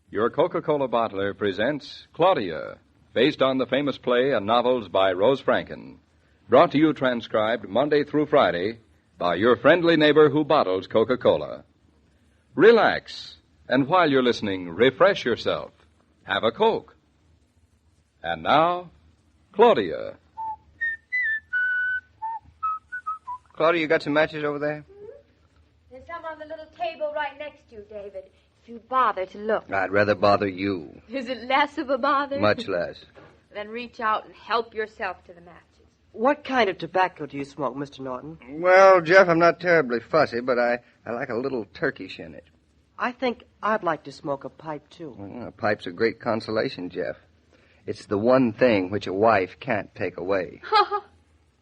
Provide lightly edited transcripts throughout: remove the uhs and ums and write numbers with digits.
Your Coca-Cola bottler presents Claudia, based on the famous play and novels by Rose Franken. Brought to you transcribed Monday through Friday by your friendly neighbor who bottles Coca-Cola. Relax, and while you're listening, refresh yourself. Have a Coke. And now, Claudia. Claudia, you got some matches over there? There's some on the little table right next to you, David. If you bother to look. I'd rather bother you. Is it less of a bother? Much less. Then reach out and help yourself to the matches. What kind of tobacco do you smoke, Mr. Naughton? Well, Jeff, I'm not terribly fussy, but I like a little Turkish in it. I think I'd like to smoke a pipe, too. Well, a pipe's a great consolation, Jeff. It's the one thing which a wife can't take away.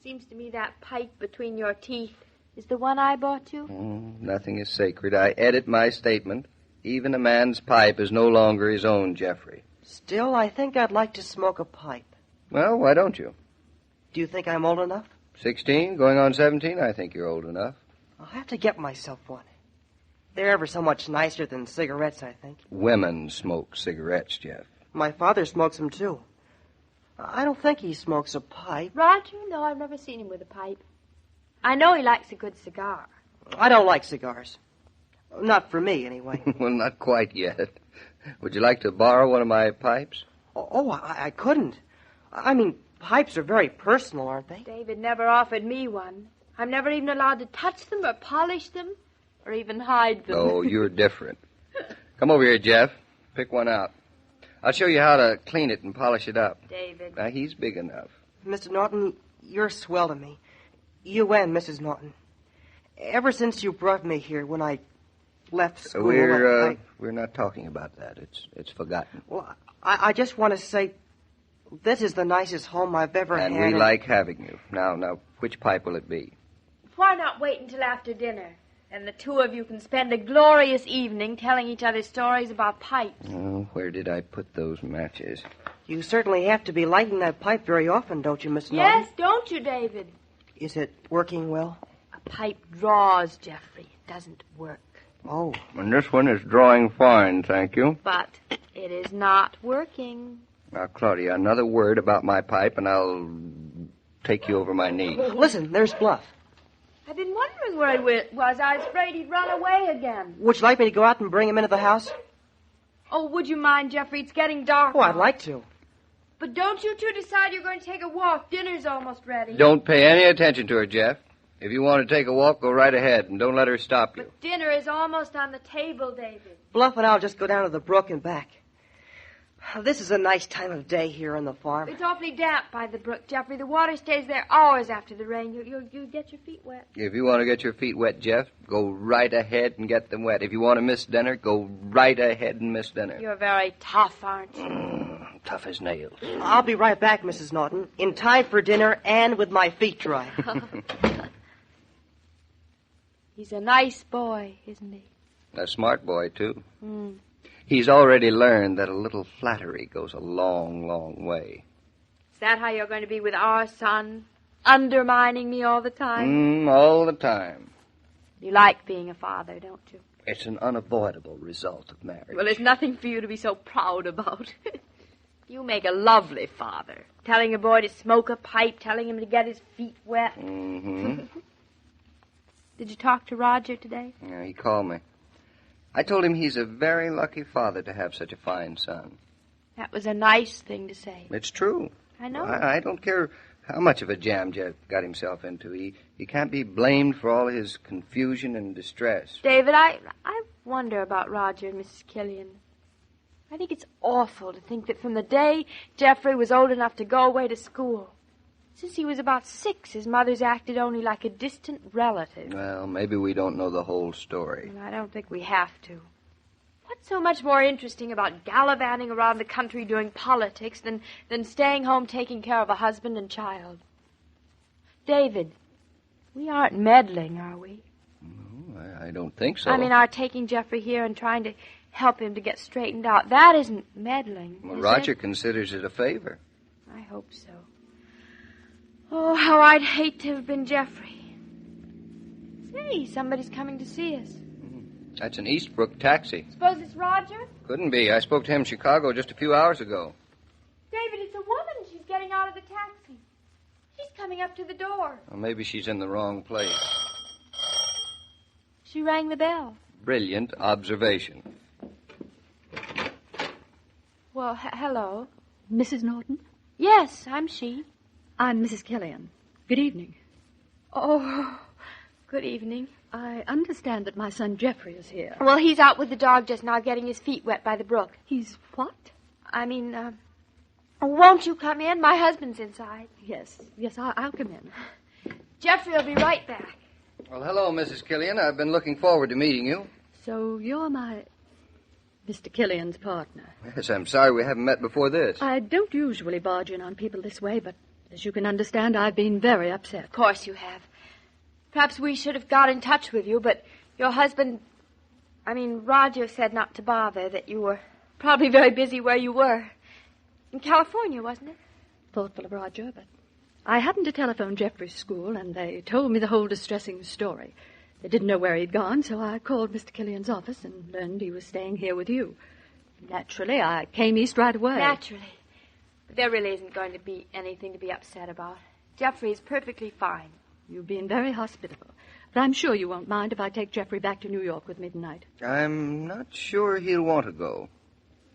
Seems to me that pipe between your teeth is the one I bought you. Nothing is sacred. I edit my statement. Even a man's pipe is no longer his own, Jeffrey. Still, I think I'd like to smoke a pipe. Well, why don't you? Do you think I'm old enough? 16, going on 17, I think you're old enough. I'll have to get myself one. They're ever so much nicer than cigarettes, I think. Women smoke cigarettes, Jeff. My father smokes them, too. I don't think he smokes a pipe. Roger? No, I've never seen him with a pipe. I know he likes a good cigar. I don't like cigars. Not for me, anyway. Well, not quite yet. Would you like to borrow one of my pipes? I couldn't. I mean, pipes are very personal, aren't they? David never offered me one. I'm never even allowed to touch them or polish them or even hide them. Oh, you're different. Come over here, Jeff. Pick one out. I'll show you how to clean it and polish it up. David. Now, he's big enough. Mr. Naughton, you're swell to me. You and Mrs. Naughton. Ever since you brought me here when I left school... We're not talking about that. It's forgotten. Well, I just want to say this is the nicest home I've ever had. And we like having you. Now, which pipe will it be? Why not wait until after dinner? And the two of you can spend a glorious evening telling each other stories about pipes. Oh, where did I put those matches? You certainly have to be lighting that pipe very often, don't you, Miss Naughton? Yes, don't you, David? Is it working well? A pipe draws, Jeffrey. It doesn't work. Oh. And this one is drawing fine, thank you. But it is not working. Now, Claudia, another word about my pipe and I'll take you over my knee. Listen, there's Bluff. I've been wondering where he was. I was afraid he'd run away again. Would you like me to go out and bring him into the house? Oh, would you mind, Jeffrey? It's getting dark. Oh, I'd like to. But don't you two decide you're going to take a walk. Dinner's almost ready. Don't pay any attention to her, Jeff. If you want to take a walk, go right ahead, and don't let her stop you. But dinner is almost on the table, David. Bluff and I'll just go down to the brook and back. This is a nice time of day here on the farm. It's awfully damp by the brook, Jeffrey. The water stays there hours after the rain. You get your feet wet. If you want to get your feet wet, Jeff, go right ahead and get them wet. If you want to miss dinner, go right ahead and miss dinner. You're very tough, aren't you? Tough as nails. I'll be right back, Mrs. Naughton, in time for dinner and with my feet dry. He's a nice boy, isn't he? A smart boy, too. He's already learned that a little flattery goes a long, long way. Is that how you're going to be with our son? Undermining me all the time? All the time. You like being a father, don't you? It's an unavoidable result of marriage. Well, there's nothing for you to be so proud about. You make a lovely father. Telling a boy to smoke a pipe, telling him to get his feet wet. Did you talk to Roger today? Yeah, he called me. I told him he's a very lucky father to have such a fine son. That was a nice thing to say. It's true. I know. I don't care how much of a jam Jeff got himself into. He can't be blamed for all his confusion and distress. David, I wonder about Roger and Mrs. Killian. I think it's awful to think that from the day Jeffrey was old enough to go away to school, since he was about 6, his mother's acted only like a distant relative. Well, maybe we don't know the whole story. Well, I don't think we have to. What's so much more interesting about gallivanting around the country doing politics than staying home taking care of a husband and child? David, we aren't meddling, are we? No, I don't think so. I mean, our taking Jeffrey here and trying to help him to get straightened out, that isn't meddling, Well, is Roger it? considers it a favor. I hope so. Oh, how I'd hate to have been Jeffrey. Say, somebody's coming to see us. That's an Eastbrook taxi. Suppose it's Roger? Couldn't be. I spoke to him in Chicago just a few hours ago. David, it's a woman. She's getting out of the taxi. She's coming up to the door. Well, maybe she's in the wrong place. She rang the bell. Brilliant observation. Well, hello. Mrs. Naughton? Yes, I'm she. I'm Mrs. Killian. Good evening. Oh, good evening. I understand that my son Jeffrey is here. Well, he's out with the dog just now getting his feet wet by the brook. He's what? I mean, won't you come in? My husband's inside. Yes, I'll come in. Jeffrey will be right back. Well, hello, Mrs. Killian. I've been looking forward to meeting you. So you're Mr. Killian's partner. Yes, I'm sorry we haven't met before this. I don't usually barge in on people this way, but as you can understand, I've been very upset. Of course you have. Perhaps we should have got in touch with you, but your husband... Roger said not to bother, that you were probably very busy where you were. In California, wasn't it? Thoughtful of Roger, but I happened to telephone Jeffrey's school, and they told me the whole distressing story. They didn't know where he'd gone, so I called Mr. Killian's office and learned he was staying here with you. Naturally, I came east right away. Naturally. But there really isn't going to be anything to be upset about. Jeffrey is perfectly fine. You've been very hospitable. But I'm sure you won't mind if I take Jeffrey back to New York with me tonight. I'm not sure he'll want to go.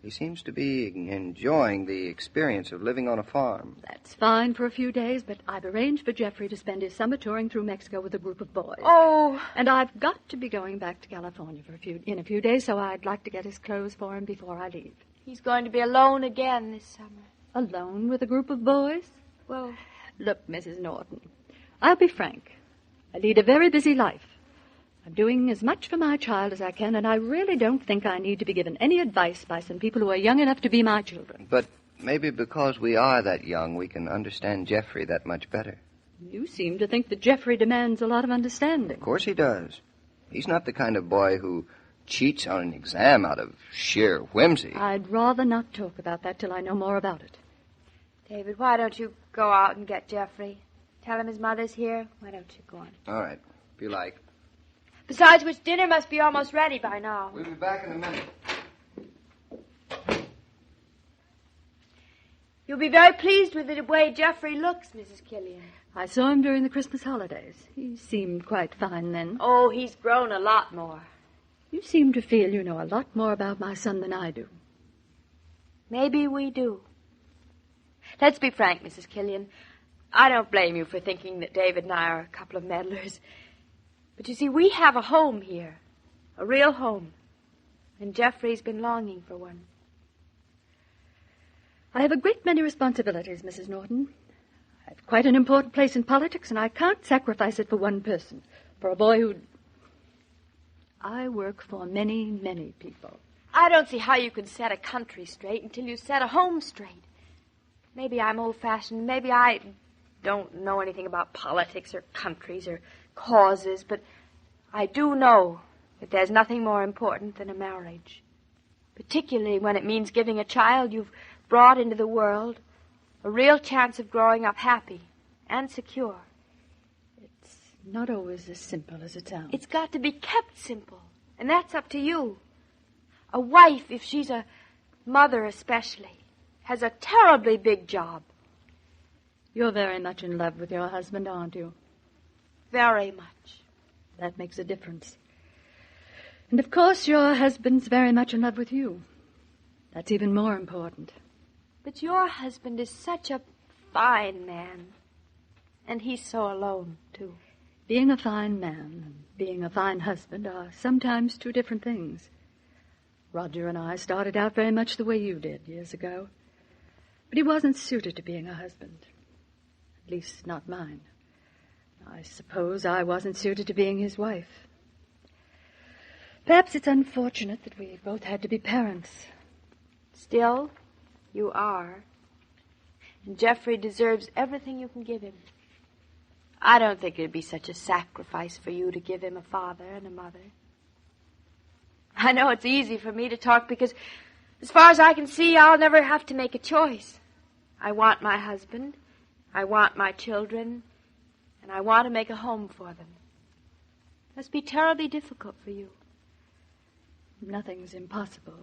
He seems to be enjoying the experience of living on a farm. That's fine for a few days, but I've arranged for Jeffrey to spend his summer touring through Mexico with a group of boys. Oh! And I've got to be going back to California in a few days, so I'd like to get his clothes for him before I leave. He's going to be alone again this summer. Alone with a group of boys? Well... Look, Mrs. Naughton, I'll be frank. I lead a very busy life. I'm doing as much for my child as I can, and I really don't think I need to be given any advice by some people who are young enough to be my children. But maybe because we are that young, we can understand Jeffrey that much better. You seem to think that Jeffrey demands a lot of understanding. Of course he does. He's not the kind of boy who cheats on an exam out of sheer whimsy. I'd rather not talk about that till I know more about it. David, why don't you go out and get Jeffrey? Tell him his mother's here. Why don't you go on? All right, if you like. Besides which, dinner must be almost ready by now. We'll be back in a minute. You'll be very pleased with the way Jeffrey looks, Mrs. Killian. I saw him during the Christmas holidays. He seemed quite fine then. Oh, he's grown a lot more. You seem to feel you know a lot more about my son than I do. Maybe we do. Let's be frank, Mrs. Killian. I don't blame you for thinking that David and I are a couple of meddlers. But you see, we have a home here. A real home. And Jeffrey's been longing for one. I have a great many responsibilities, Mrs. Naughton. I have quite an important place in politics, and I can't sacrifice it for one person. For a boy who... I work for many, many people. I don't see how you can set a country straight until you set a home straight. Maybe I'm old-fashioned. Maybe I don't know anything about politics or countries or causes, but I do know that there's nothing more important than a marriage, particularly when it means giving a child you've brought into the world a real chance of growing up happy and secure. It's not always as simple as it sounds. It's got to be kept simple, and that's up to you. A wife, if she's a mother especially, has a terribly big job. You're very much in love with your husband, aren't you? Very much. That makes a difference. And of course your husband's very much in love with you. That's even more important. But your husband is such a fine man. And he's so alone, too. Being a fine man and being a fine husband are sometimes two different things. Roger and I started out very much the way you did years ago. But he wasn't suited to being a husband. At least not mine. I suppose I wasn't suited to being his wife. Perhaps it's unfortunate that we both had to be parents. Still, you are. And Jeffrey deserves everything you can give him. I don't think it'd be such a sacrifice for you to give him a father and a mother. I know it's easy for me to talk because, as far as I can see, I'll never have to make a choice. I want my husband, I want my children, and I want to make a home for them. It must be terribly difficult for you. Nothing's impossible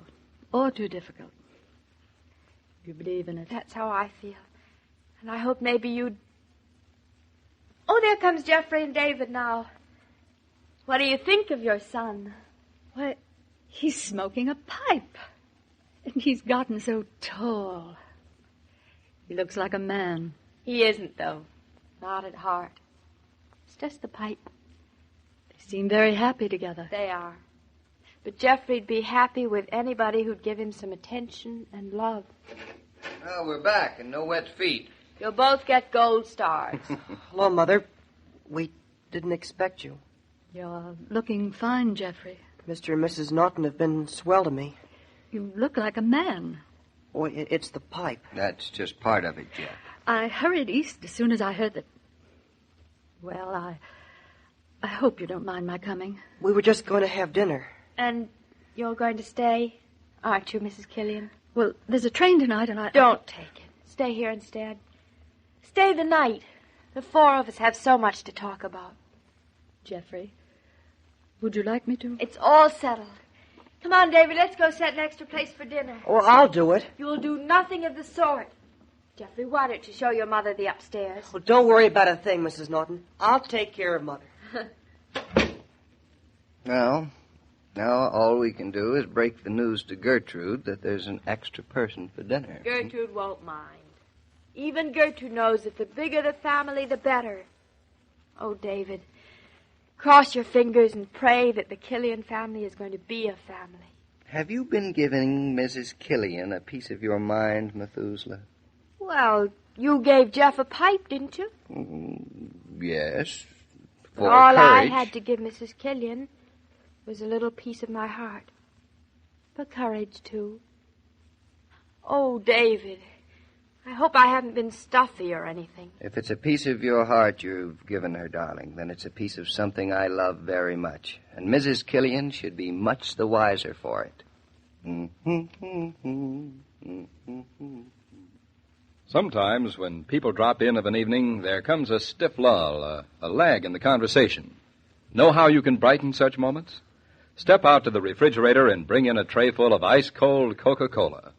or too difficult. You believe in it? That's how I feel. And I hope maybe you'd... Oh, there comes Jeffrey and David now. What do you think of your son? Why, he's smoking a pipe. And he's gotten so tall. He looks like a man. He isn't, though. Not at heart. It's just the pipe. They seem very happy together. They are. But Jeffrey'd be happy with anybody who'd give him some attention and love. Well, we're back and no wet feet. You'll both get gold stars. Hello, Mother. We didn't expect you. You're looking fine, Jeffrey. Mr. and Mrs. Naughton have been swell to me. You look like a man. Oh, it's the pipe. That's just part of it, Jeff. I hurried east as soon as I heard that... Well, I hope you don't mind my coming. We were just going to have dinner. And you're going to stay, aren't you, Mrs. Killian? Well, there's a train tonight and Don't take it. Stay here instead. Stay the night. The four of us have so much to talk about. Jeffrey, would you like me to? It's all settled. Come on, David, let's go set an extra place for dinner. Oh, I'll do it. You'll do nothing of the sort. Jeffrey, why don't you show your mother the upstairs? Well, don't worry about a thing, Mrs. Naughton. I'll take care of Mother. Well, now all we can do is break the news to Gertrude that there's an extra person for dinner. Gertrude won't mind. Even Gertrude knows that the bigger the family, the better. Oh, David, cross your fingers and pray that the Killian family is going to be a family. Have you been giving Mrs. Killian a piece of your mind, Methuselah? Well, you gave Jeff a pipe, didn't you? Yes. But For all I courage. had to give Mrs. Killian was a little piece of my heart. For courage, too. Oh, David, I hope I haven't been stuffy or anything. If it's a piece of your heart you've given her, darling, then it's a piece of something I love very much. And Mrs. Killian should be much the wiser for it. Sometimes when people drop in of an evening, there comes a stiff lull, a lag in the conversation. Know how you can brighten such moments? Step out to the refrigerator and bring in a tray full of ice-cold Coca-Cola.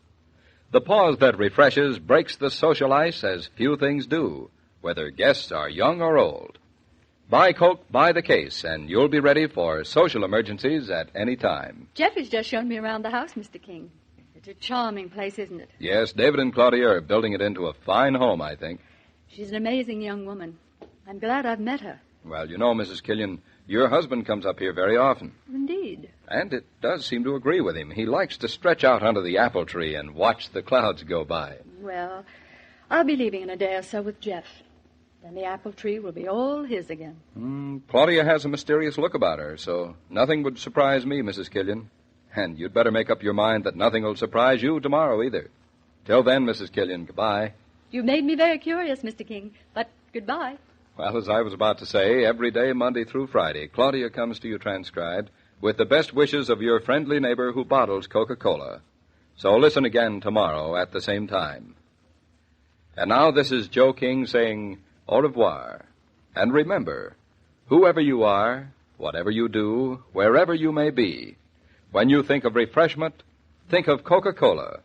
The pause that refreshes breaks the social ice as few things do, whether guests are young or old. Buy Coke by the case, and you'll be ready for social emergencies at any time. Jeffrey's just shown me around the house, Mr. King. It's a charming place, isn't it? Yes, David and Claudia are building it into a fine home, I think. She's an amazing young woman. I'm glad I've met her. Well, you know, Mrs. Killian, your husband comes up here very often. Indeed. And it does seem to agree with him. He likes to stretch out under the apple tree and watch the clouds go by. Well, I'll be leaving in a day or so with Jeff. Then the apple tree will be all his again. Claudia has a mysterious look about her, so nothing would surprise me, Mrs. Killian. And you'd better make up your mind that nothing will surprise you tomorrow either. Till then, Mrs. Killian, goodbye. You made me very curious, Mr. King, but goodbye. Well, as I was about to say, every day, Monday through Friday, Claudia comes to you transcribed with the best wishes of your friendly neighbor who bottles Coca-Cola. So listen again tomorrow at the same time. And now this is Joe King saying au revoir. And remember, whoever you are, whatever you do, wherever you may be, when you think of refreshment, think of Coca-Cola.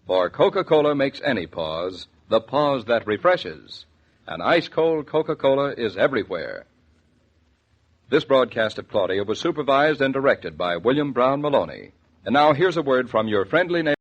For Coca-Cola makes any pause the pause that refreshes. And ice-cold Coca-Cola is everywhere. This broadcast of Claudia was supervised and directed by William Brown Meloney. And now here's a word from your friendly neighbor.